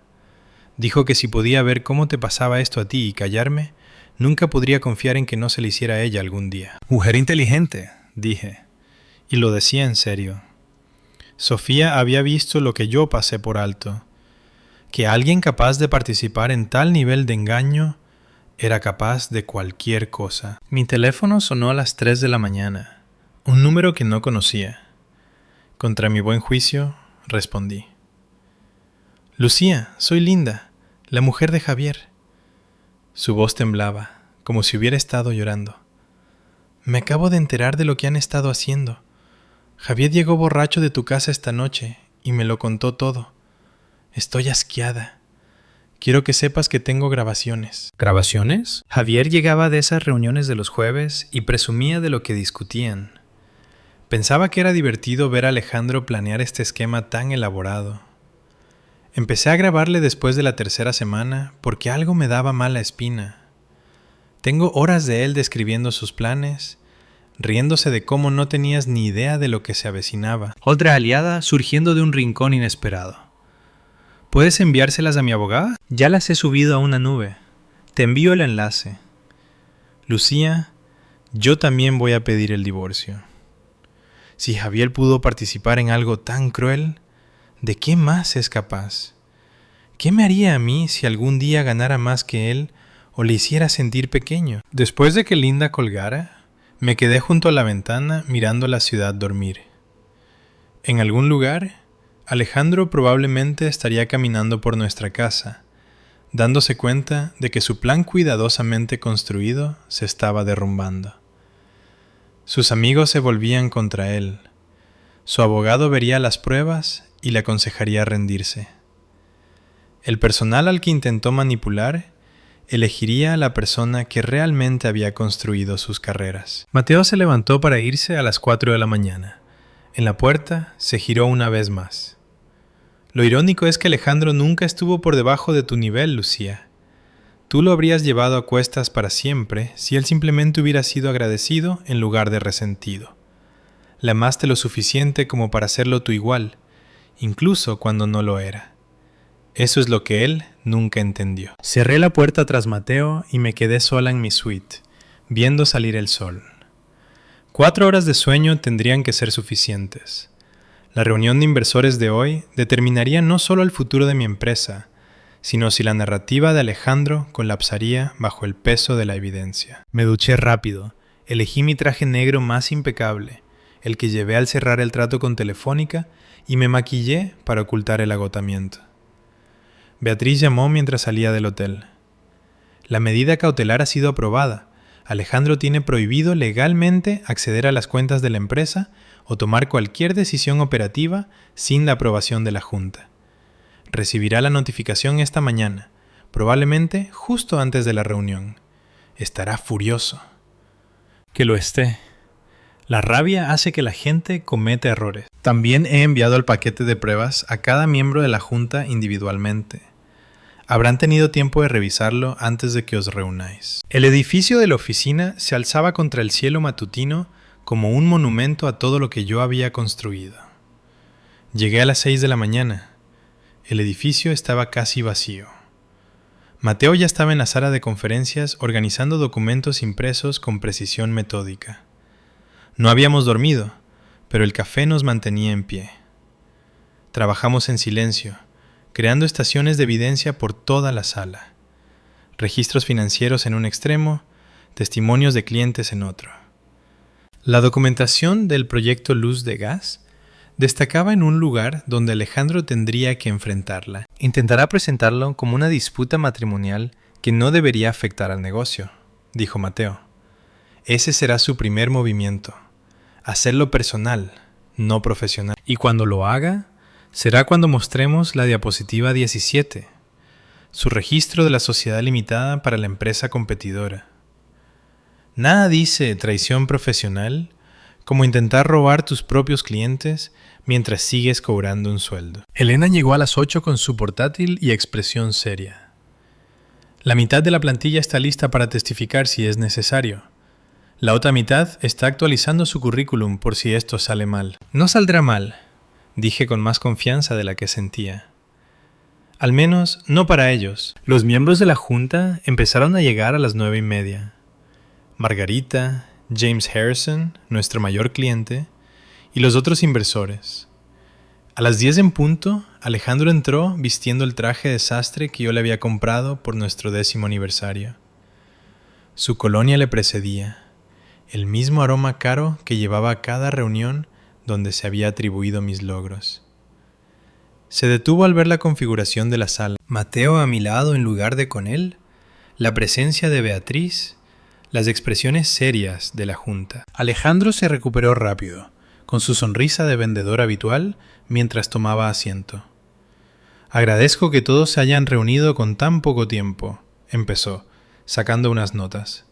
Speaker 2: Dijo que si podía ver cómo te pasaba esto a ti y callarme, nunca podría confiar en que no se le hiciera a ella algún día. Mujer inteligente, dije, y lo decía en serio. Sofía había visto lo que yo pasé por alto, que alguien capaz de participar en tal nivel de engaño era capaz de cualquier cosa. Mi teléfono sonó a las 3 de la mañana, un número que no conocía. Contra mi buen juicio, respondí. Lucía, soy Linda, la mujer de Javier. Su voz temblaba, como si hubiera estado llorando. Me acabo de enterar de lo que han estado haciendo. Javier llegó borracho de tu casa esta noche y me lo contó todo. Estoy asqueada. Quiero que sepas que tengo grabaciones. ¿Grabaciones? Javier llegaba de esas reuniones de los jueves y presumía de lo que discutían. Pensaba que era divertido ver a Alejandro planear este esquema tan elaborado. Empecé a grabarle después de la 3ª semana porque algo me daba mala espina. Tengo horas de él describiendo sus planes, riéndose de cómo no tenías ni idea de lo que se avecinaba. Otra aliada surgiendo de un rincón inesperado. ¿Puedes enviárselas a mi abogada? Ya las he subido a una nube. Te envío el enlace. Lucía, yo también voy a pedir el divorcio. Si Javier pudo participar en algo tan cruel, ¿de qué más es capaz? ¿Qué me haría a mí si algún día ganara más que él o le hiciera sentir pequeño? Después de que Linda colgara, me quedé junto a la ventana mirando la ciudad dormir. En algún lugar, Alejandro probablemente estaría caminando por nuestra casa, dándose cuenta de que su plan cuidadosamente construido se estaba derrumbando. Sus amigos se volvían contra él. Su abogado vería las pruebas y le aconsejaría rendirse. El personal al que intentó manipular elegiría a la persona que realmente había construido sus carreras. Mateo se levantó para irse a las 4 de la mañana. En la puerta se giró una vez más. Lo irónico es que Alejandro nunca estuvo por debajo de tu nivel, Lucía. Tú lo habrías llevado a cuestas para siempre si él simplemente hubiera sido agradecido en lugar de resentido. Le amaste lo suficiente como para hacerlo tu igual, incluso cuando no lo era. Eso es lo que él nunca entendió. Cerré la puerta tras Mateo y me quedé sola en mi suite, viendo salir el sol. 4 horas de sueño tendrían que ser suficientes. La reunión de inversores de hoy determinaría no solo el futuro de mi empresa, sino si la narrativa de Alejandro colapsaría bajo el peso de la evidencia. Me duché rápido, elegí mi traje negro más impecable, el que llevé al cerrar el trato con Telefónica, y me maquillé para ocultar el agotamiento. Beatriz llamó mientras salía del hotel. La medida cautelar ha sido aprobada. Alejandro tiene prohibido legalmente acceder a las cuentas de la empresa o tomar cualquier decisión operativa sin la aprobación de la Junta. Recibirá la notificación esta mañana, probablemente justo antes de la reunión. Estará furioso. Que lo esté. La rabia hace que la gente cometa errores. También he enviado el paquete de pruebas a cada miembro de la Junta individualmente. Habrán tenido tiempo de revisarlo antes de que os reunáis. El edificio de la oficina se alzaba contra el cielo matutino como un monumento a todo lo que yo había construido. Llegué a las 6 de la mañana. El edificio estaba casi vacío. Mateo ya estaba en la sala de conferencias organizando documentos impresos con precisión metódica. No habíamos dormido, pero el café nos mantenía en pie. Trabajamos en silencio, creando estaciones de evidencia por toda la sala. Registros financieros en un extremo, testimonios de clientes en otro. La documentación del proyecto Luz de Gas destacaba en un lugar donde Alejandro tendría que enfrentarla. Intentará presentarlo como una disputa matrimonial que no debería afectar al negocio, dijo Mateo.
Speaker 1: Ese será su primer movimiento. Hacerlo personal, no profesional. Y cuando lo haga, será cuando mostremos la diapositiva 17, su registro de la sociedad limitada para la empresa competidora. Nada dice traición profesional como intentar robar tus propios clientes mientras sigues cobrando un sueldo. Elena llegó a las 8 con su portátil y expresión seria. La mitad de la plantilla está lista para testificar si es necesario. La otra mitad está actualizando su currículum por si esto sale mal. No saldrá mal, dije con más confianza de la que sentía. Al menos no para ellos. Los miembros de la junta empezaron a llegar a las 9:30. Margarita, James Harrison, nuestro mayor cliente, y los otros inversores. A las 10 en punto, Alejandro entró vistiendo el traje de sastre que yo le había comprado por nuestro 10º aniversario. Su colonia le precedía, el mismo aroma caro que llevaba a cada reunión donde se había atribuido mis logros. Se detuvo al ver la configuración de la sala. Mateo a mi lado en lugar de con él, la presencia de Beatriz, las expresiones serias de la junta. Alejandro se recuperó rápido, con su sonrisa de vendedor habitual, mientras tomaba asiento. Agradezco que todos se hayan reunido con tan poco tiempo, empezó, sacando unas notas.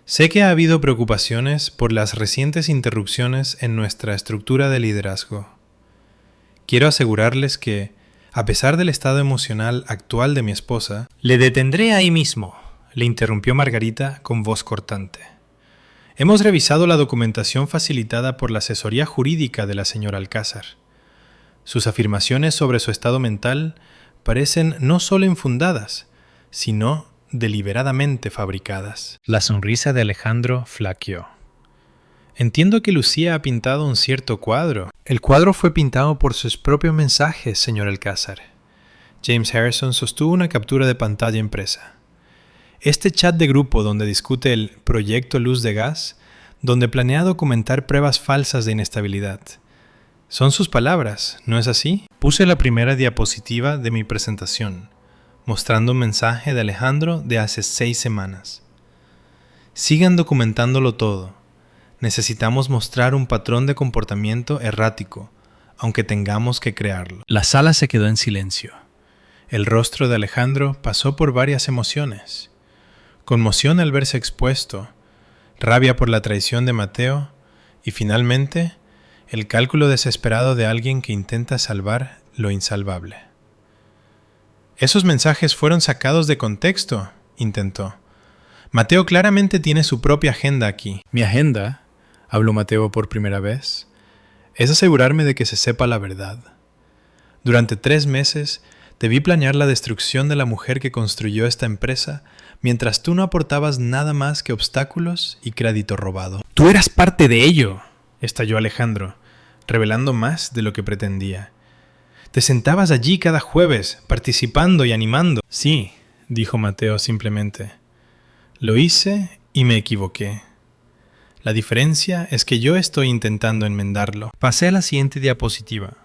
Speaker 1: Sé que ha habido preocupaciones por las recientes interrupciones en nuestra estructura de liderazgo. Quiero asegurarles que, a pesar del estado emocional actual de mi esposa, le detendré ahí mismo, le interrumpió Margarita con voz cortante. Hemos revisado la documentación facilitada por la asesoría jurídica de la señora Alcázar. Sus afirmaciones sobre su estado mental parecen no solo infundadas, sino deliberadamente fabricadas. La sonrisa de Alejandro flaqueó. Entiendo que Lucía ha pintado un cierto cuadro. El cuadro fue pintado por sus propios mensajes, señor Alcázar. James Harrison sostuvo una captura de pantalla impresa. Este chat de grupo donde discute el proyecto Luz de Gas, donde planea documentar pruebas falsas de inestabilidad. Son sus palabras, ¿no es así? Puse la primera diapositiva de mi presentación, mostrando un mensaje de Alejandro de hace 6 semanas. Sigan documentándolo todo. Necesitamos mostrar un patrón de comportamiento errático, aunque tengamos que crearlo. La sala se quedó en silencio. El rostro de Alejandro pasó por varias emociones. Conmoción al verse expuesto, rabia por la traición de Mateo y finalmente el cálculo desesperado de alguien que intenta salvar lo insalvable. Esos mensajes fueron sacados de contexto, intentó. Mateo claramente tiene su propia agenda aquí. Mi agenda, habló Mateo por primera vez, es asegurarme de que se sepa la verdad. Durante 3 meses debí planear la destrucción de la mujer que construyó esta empresa mientras tú no aportabas nada más que obstáculos y crédito robado. Tú eras parte de ello, estalló Alejandro, revelando más de lo que pretendía. Te sentabas allí cada jueves, participando y animando. Sí, dijo Mateo simplemente. Lo hice y me equivoqué. La diferencia es que yo estoy intentando enmendarlo. Pasé a la siguiente diapositiva.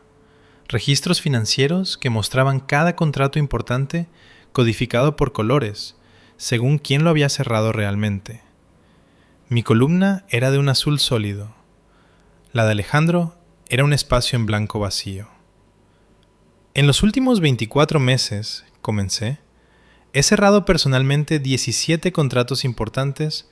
Speaker 1: Registros financieros que mostraban cada contrato importante codificado por colores, según quién lo había cerrado realmente. Mi columna era de un azul sólido. La de Alejandro era un espacio en blanco vacío. En los últimos 24 meses, comencé, he cerrado personalmente 17 contratos importantes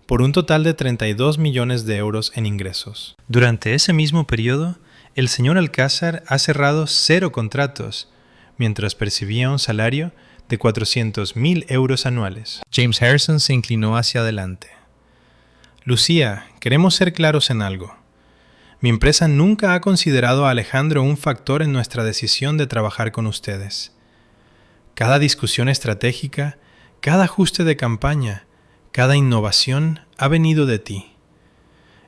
Speaker 1: por un total de 32 millones de euros en ingresos. Durante ese mismo periodo, el señor Alcázar ha cerrado 0 contratos, mientras percibía un salario de 400.000 euros anuales. James Harrison se inclinó hacia adelante. Lucía, queremos ser claros en algo. Mi empresa nunca ha considerado a Alejandro un factor en nuestra decisión de trabajar con ustedes. Cada discusión estratégica, cada ajuste de campaña, cada innovación ha venido de ti.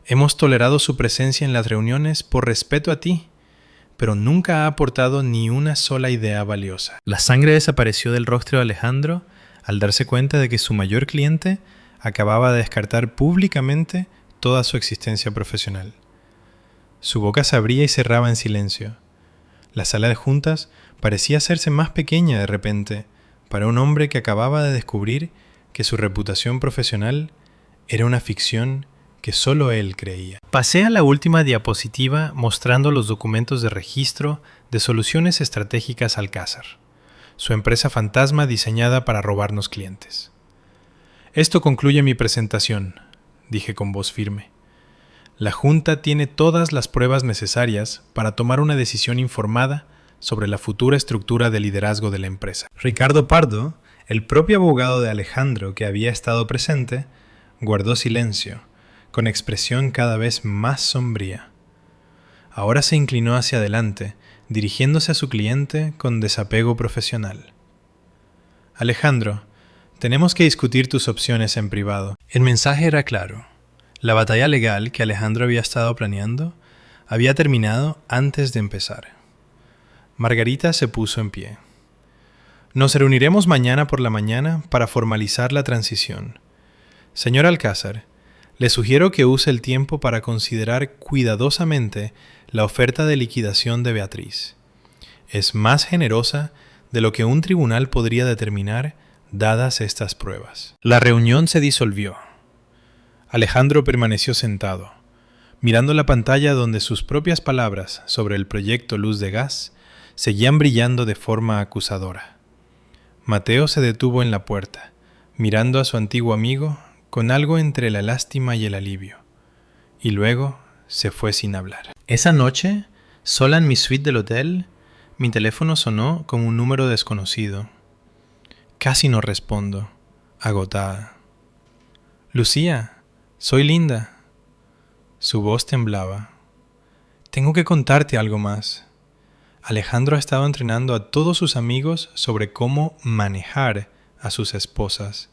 Speaker 1: Hemos tolerado su presencia en las reuniones por respeto a ti, pero nunca ha aportado ni una sola idea valiosa. La sangre desapareció del rostro de Alejandro al darse cuenta de que su mayor cliente acababa de descartar públicamente toda su existencia profesional. Su boca se abría y cerraba en silencio. La sala de juntas parecía hacerse más pequeña de repente para un hombre que acababa de descubrir que su reputación profesional Era una ficción que solo él creía.
Speaker 2: Pasé a la última diapositiva mostrando los documentos de registro de Soluciones Estratégicas Alcázar, su empresa fantasma diseñada para robarnos clientes. Esto concluye mi presentación, dije con voz firme. La Junta tiene todas las pruebas necesarias para tomar una decisión informada sobre la futura estructura de liderazgo de la empresa. Ricardo Pardo, el propio abogado de Alejandro que había estado presente, guardó silencio, con expresión cada vez más sombría. Ahora se inclinó hacia adelante, dirigiéndose a su cliente con desapego profesional. Alejandro, tenemos que discutir tus opciones en privado. El mensaje era claro. La batalla legal que Alejandro había estado planeando había terminado antes de empezar. Margarita se puso en pie. Nos reuniremos mañana por la mañana para formalizar la transición. Señor Alcázar, le sugiero que use el tiempo para considerar cuidadosamente la oferta de liquidación de Beatriz. Es más generosa de lo que un tribunal podría determinar dadas estas pruebas. La reunión se disolvió. Alejandro permaneció sentado, mirando la pantalla donde sus propias palabras sobre el proyecto Luz de Gas seguían brillando de forma acusadora. Mateo se detuvo en la puerta, mirando a su antiguo amigo con algo entre la lástima y el alivio, y luego se fue sin hablar. Esa noche, sola en mi suite del hotel, mi teléfono sonó con un número desconocido. Casi no respondo, agotada. Lucía, soy Linda. Su voz temblaba. Tengo que contarte algo más. Alejandro ha estado entrenando a todos sus amigos sobre cómo manejar a sus esposas.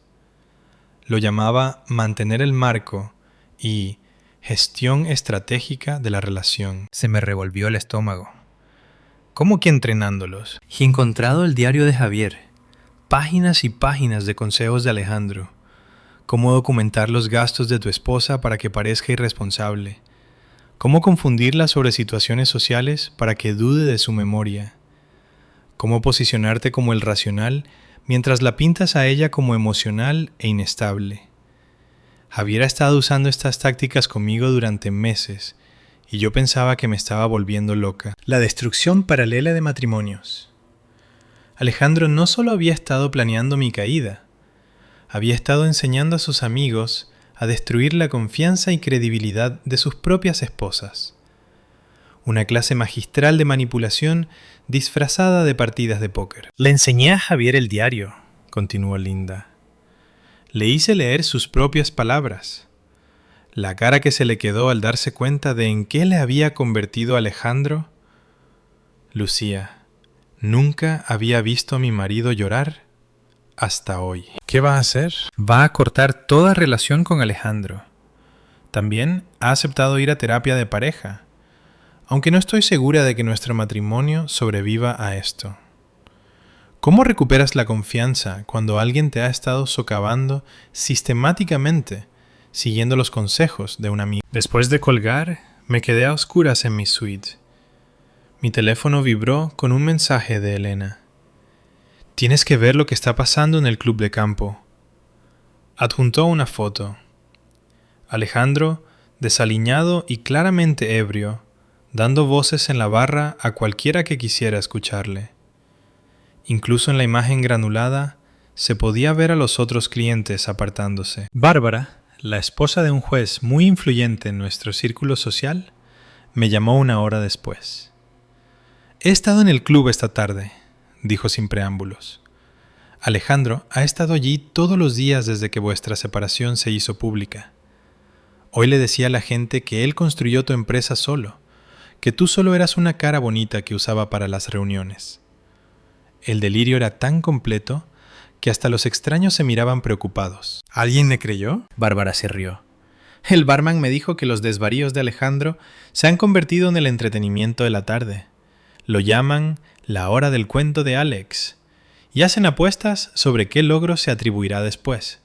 Speaker 2: Lo llamaba mantener el marco y gestión estratégica de la relación. Se me revolvió el estómago. ¿Cómo que entrenándolos? Y he encontrado el diario de Javier. Páginas y páginas de consejos de Alejandro. Cómo documentar los gastos de tu esposa para que parezca irresponsable. Cómo confundirla sobre situaciones sociales para que dude de su memoria. Cómo posicionarte como el racional mientras la pintas a ella como emocional e inestable. Javier ha estado usando estas tácticas conmigo durante meses y yo pensaba que me estaba volviendo loca. La destrucción paralela de matrimonios. Alejandro no solo había estado planeando mi caída, había estado enseñando a sus amigos a destruir la confianza y credibilidad de sus propias esposas. Una clase magistral de manipulación disfrazada de partidas de póker. Le enseñé a Javier el diario, continuó Linda. Le hice leer sus propias palabras. La cara que se le quedó al darse cuenta de en qué le había convertido Alejandro. Lucía, nunca había visto a mi marido llorar hasta hoy. ¿Qué va a hacer? Va a cortar toda relación con Alejandro. También ha aceptado ir a terapia de pareja, aunque no estoy segura de que nuestro matrimonio sobreviva a esto. ¿Cómo recuperas la confianza cuando alguien te ha estado socavando sistemáticamente, siguiendo los consejos de un amigo? Después de colgar, me quedé a oscuras en mi suite. Mi teléfono vibró con un mensaje de Elena. Tienes que ver lo que está pasando en el club de campo. Adjuntó una foto. Alejandro, desaliñado y claramente ebrio, dando voces en la barra a cualquiera que quisiera escucharle. Incluso en la imagen granulada se podía ver a los otros clientes apartándose. Bárbara, la esposa de un juez muy influyente en nuestro círculo social, me llamó una hora después. He estado en el club esta tarde, dijo sin preámbulos. Alejandro ha estado allí todos los días desde que vuestra separación se hizo pública. Hoy le decía a la gente que él construyó tu empresa solo, que tú solo eras una cara bonita que usaba para las reuniones. El delirio era tan completo que hasta los extraños se miraban preocupados. ¿Alguien le creyó? Bárbara se rió. El barman me dijo que los desvaríos de Alejandro se han convertido en el entretenimiento de la tarde. Lo llaman la hora del cuento de Alex y hacen apuestas sobre qué logro se atribuirá después.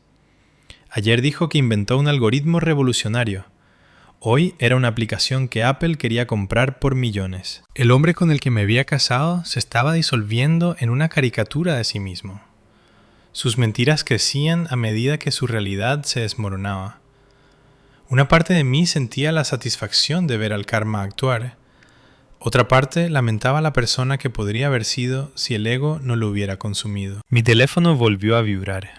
Speaker 2: Ayer dijo que inventó un algoritmo revolucionario. Hoy era una aplicación que Apple quería comprar por millones. El hombre con el que me había casado se estaba disolviendo en una caricatura de sí mismo. Sus mentiras crecían a medida que su realidad se desmoronaba.
Speaker 1: Una parte de mí sentía la satisfacción de ver al karma actuar. Otra parte lamentaba a la persona que podría haber sido si el ego no lo hubiera consumido. Mi teléfono volvió a vibrar.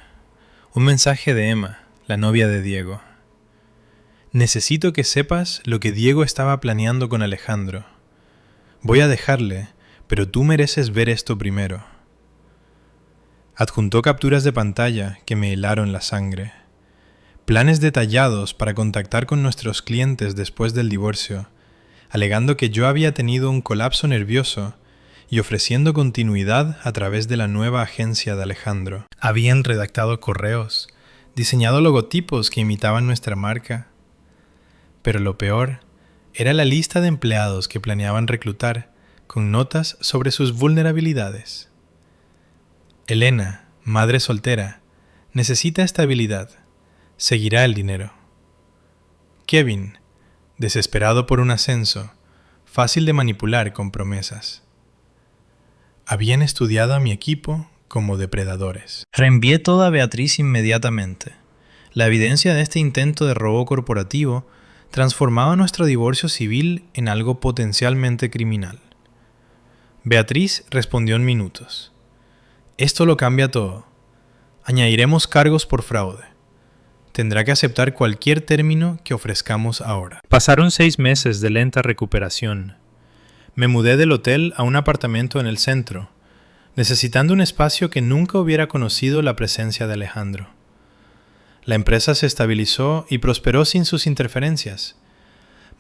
Speaker 1: Un mensaje de Emma, la novia de Diego. Necesito que sepas lo que Diego estaba planeando con Alejandro. Voy a dejarle, pero tú mereces ver esto primero. Adjuntó capturas de pantalla que me helaron la sangre. Planes detallados para contactar con nuestros clientes después del divorcio, alegando que yo había tenido un colapso nervioso y ofreciendo continuidad a través de la nueva agencia de Alejandro. Habían redactado correos, diseñado logotipos que imitaban nuestra marca. Pero lo peor era la lista de empleados que planeaban reclutar con notas sobre sus vulnerabilidades. Elena, madre soltera, necesita estabilidad. Seguirá el dinero. Kevin, desesperado por un ascenso, fácil de manipular con promesas. Habían estudiado a mi equipo como depredadores. Reenvié todo a Beatriz inmediatamente. La evidencia de este intento de robo corporativo transformaba nuestro divorcio civil en algo potencialmente criminal. Beatriz respondió en minutos. Esto lo cambia todo. Añadiremos cargos por fraude. Tendrá que aceptar cualquier término que ofrezcamos ahora. Pasaron 6 meses de lenta recuperación. Me mudé del hotel a un apartamento en el centro, necesitando un espacio que nunca hubiera conocido la presencia de Alejandro. La empresa se estabilizó y prosperó sin sus interferencias.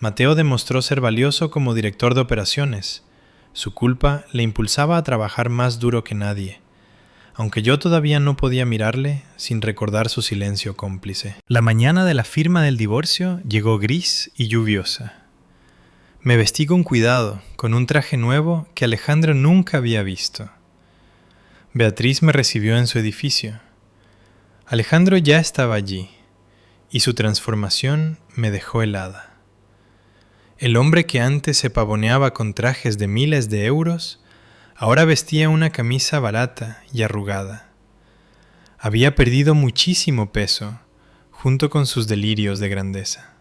Speaker 1: Mateo demostró ser valioso como director de operaciones. Su culpa le impulsaba a trabajar más duro que nadie, aunque yo todavía no podía mirarle sin recordar su silencio cómplice. La mañana de la firma del divorcio llegó gris y lluviosa. Me vestí con cuidado, con un traje nuevo que Alejandro nunca había visto. Beatriz me recibió en su edificio. Alejandro ya estaba allí, y su transformación me dejó helada. El hombre que antes se pavoneaba con trajes de miles de euros, ahora vestía una camisa barata y arrugada. Había perdido muchísimo peso, junto con sus delirios de grandeza.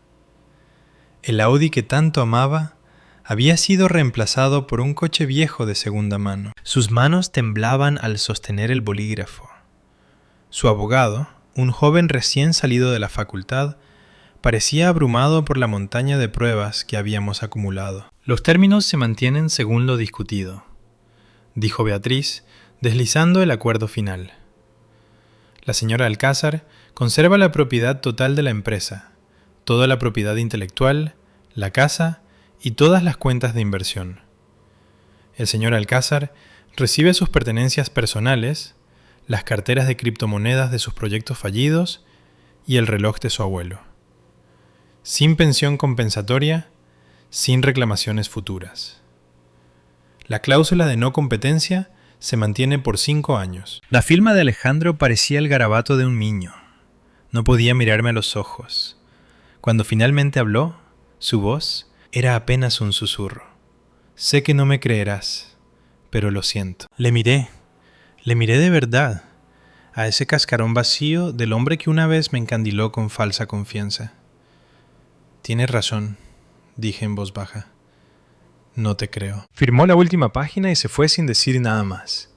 Speaker 1: El Audi que tanto amaba había sido reemplazado por un coche viejo de segunda mano. Sus manos temblaban al sostener el bolígrafo. Su abogado, un joven recién salido de la facultad, parecía abrumado por la montaña de pruebas que habíamos acumulado. Los términos se mantienen según lo discutido, dijo Beatriz, deslizando el acuerdo final. La señora Alcázar conserva la propiedad total de la empresa, toda la propiedad intelectual, la casa y todas las cuentas de inversión. El señor Alcázar recibe sus pertenencias personales, las carteras de criptomonedas de sus proyectos fallidos y el reloj de su abuelo. Sin pensión compensatoria, sin reclamaciones futuras. La cláusula de no competencia se mantiene por 5 años. La firma de Alejandro parecía el garabato de un niño. No podía mirarme a los ojos. Cuando finalmente habló, su voz era apenas un susurro. Sé que no me creerás, pero lo siento. Le miré de verdad, a ese cascarón vacío del hombre que una vez me encandiló con falsa confianza. Tienes razón, dije en voz baja. No te creo. Firmó la última página y se fue sin decir nada más,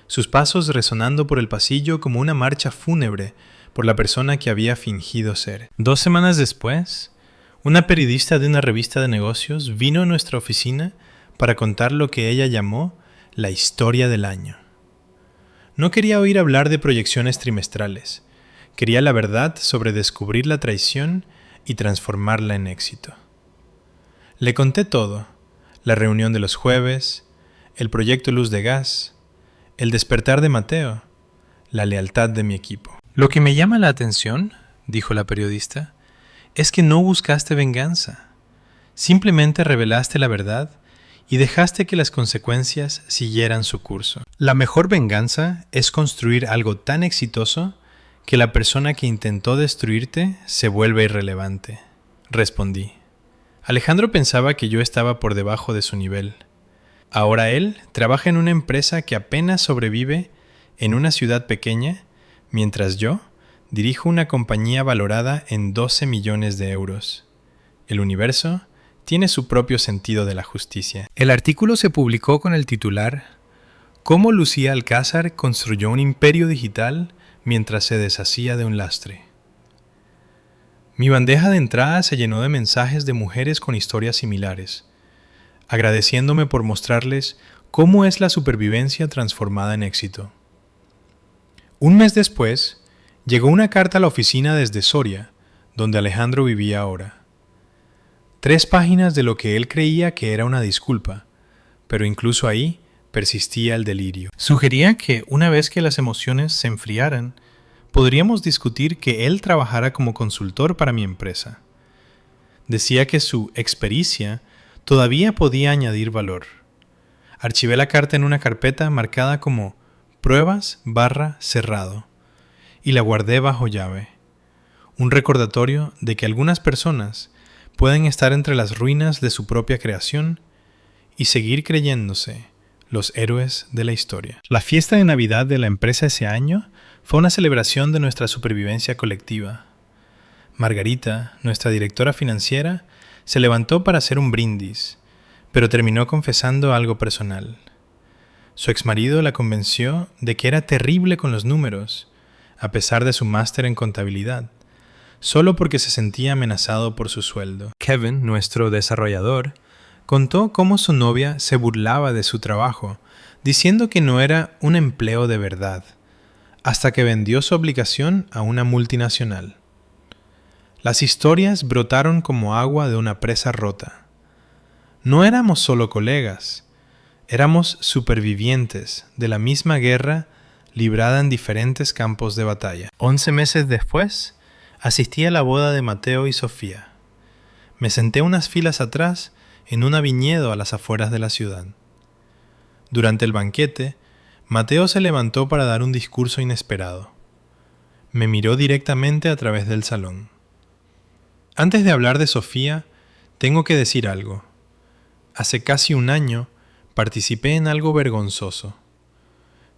Speaker 1: sus pasos resonando por el pasillo como una marcha fúnebre por la persona que había fingido ser. 2 semanas después, una periodista de una revista de negocios vino a nuestra oficina para contar lo que ella llamó la historia del año. No quería oír hablar de proyecciones trimestrales, quería la verdad sobre descubrir la traición y transformarla en éxito. Le conté todo. La reunión de los jueves, el proyecto Luz de Gas, el despertar de Mateo, la lealtad de mi equipo. Lo que me llama la atención, dijo la periodista, es que no buscaste venganza. Simplemente revelaste la verdad y dejaste que las consecuencias siguieran su curso. La mejor venganza es construir algo tan exitoso que la persona que intentó destruirte se vuelve irrelevante, respondí. Alejandro pensaba que yo estaba por debajo de su nivel. Ahora él trabaja en una empresa que apenas sobrevive en una ciudad pequeña, mientras yo Dirijo una compañía valorada en 12 millones de euros. El universo tiene su propio sentido de la justicia.
Speaker 2: El artículo se publicó con el titular ¿Cómo Lucía Alcázar construyó un imperio digital mientras se deshacía de un lastre? Mi bandeja de entrada se llenó de mensajes de mujeres con historias similares, agradeciéndome por mostrarles cómo es la supervivencia transformada en éxito. Un mes después, llegó una carta a la oficina desde Soria, donde Alejandro vivía ahora. 3 páginas de lo que él creía que era una disculpa, pero incluso ahí persistía el delirio. Sugería que una vez que las emociones se enfriaran, podríamos discutir que él trabajara como consultor para mi empresa. Decía que su expericia todavía podía añadir valor. Archivé la carta en una carpeta marcada como pruebas/cerrado y la guardé bajo llave. Un recordatorio de que algunas personas pueden estar entre las ruinas de su propia creación y seguir creyéndose los héroes de la historia. La fiesta de Navidad de la empresa ese año fue una celebración de nuestra supervivencia colectiva. Margarita, nuestra directora financiera, se levantó para hacer un brindis, pero terminó confesando algo personal. Su exmarido la convenció de que era terrible con los números, a pesar de su máster en contabilidad, solo porque se sentía amenazado por su sueldo. Kevin, nuestro desarrollador, contó cómo su novia se burlaba de su trabajo, diciendo que no era un empleo de verdad, hasta que vendió su obligación a una multinacional. Las historias brotaron como agua de una presa rota. No éramos solo colegas, éramos supervivientes de la misma guerra librada en diferentes campos de batalla. 11 meses después, asistí a la boda de Mateo y Sofía. Me senté unas filas atrás en un viñedo a las afueras de la ciudad. Durante el banquete, Mateo se levantó para dar un discurso inesperado. Me miró directamente a través del salón. Antes de hablar de Sofía, tengo que decir algo. Hace casi un año participé en algo vergonzoso.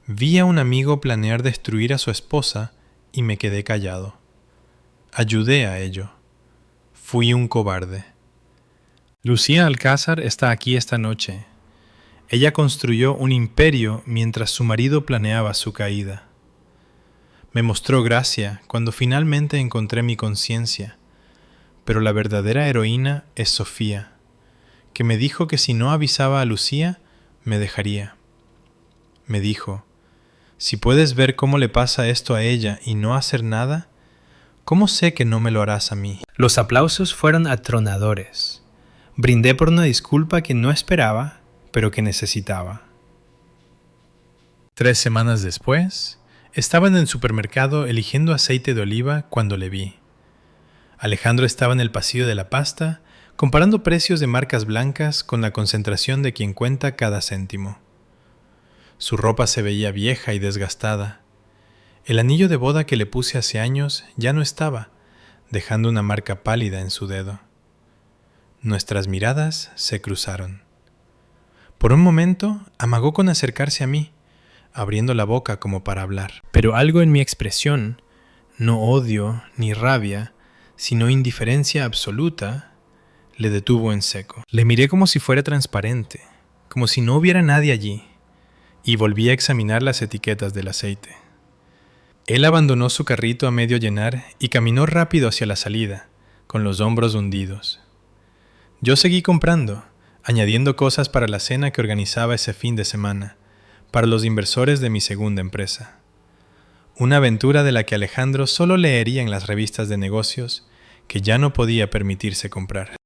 Speaker 2: Vi a un amigo planear destruir a su esposa y me quedé callado. Ayudé a ello. Fui un cobarde. Lucía Alcázar está aquí esta noche. Ella construyó un imperio mientras su marido planeaba su caída. Me mostró gracia cuando finalmente encontré mi conciencia, pero la verdadera heroína es Sofía, que me dijo que si no avisaba a Lucía, me dejaría. Me dijo, si puedes ver cómo le pasa esto a ella y no hacer nada, ¿cómo sé que no me lo harás a mí? Los aplausos fueron atronadores. Brindé por una disculpa que no esperaba, pero que necesitaba. 3 semanas después, estaba en el supermercado eligiendo aceite de oliva cuando le vi. Alejandro estaba en el pasillo de la pasta, comparando precios de marcas blancas con la concentración de quien cuenta cada céntimo. Su ropa se veía vieja y desgastada. El anillo de boda que le puse hace años ya no estaba, dejando una marca pálida en su dedo. Nuestras miradas se cruzaron. Por un momento, amagó con acercarse a mí, abriendo la boca como para hablar. Pero algo en mi expresión, no odio ni rabia, sino indiferencia absoluta, le detuvo en seco. Le miré como si fuera transparente, como si no hubiera nadie allí, y volví a examinar las etiquetas del aceite. Él abandonó su carrito a medio llenar y caminó rápido hacia la salida, con los hombros hundidos. Yo seguí comprando, añadiendo cosas para la cena que organizaba ese fin de semana, para los inversores de mi segunda empresa. Una aventura de la que Alejandro solo leería en las revistas de negocios que ya no podía permitirse comprar.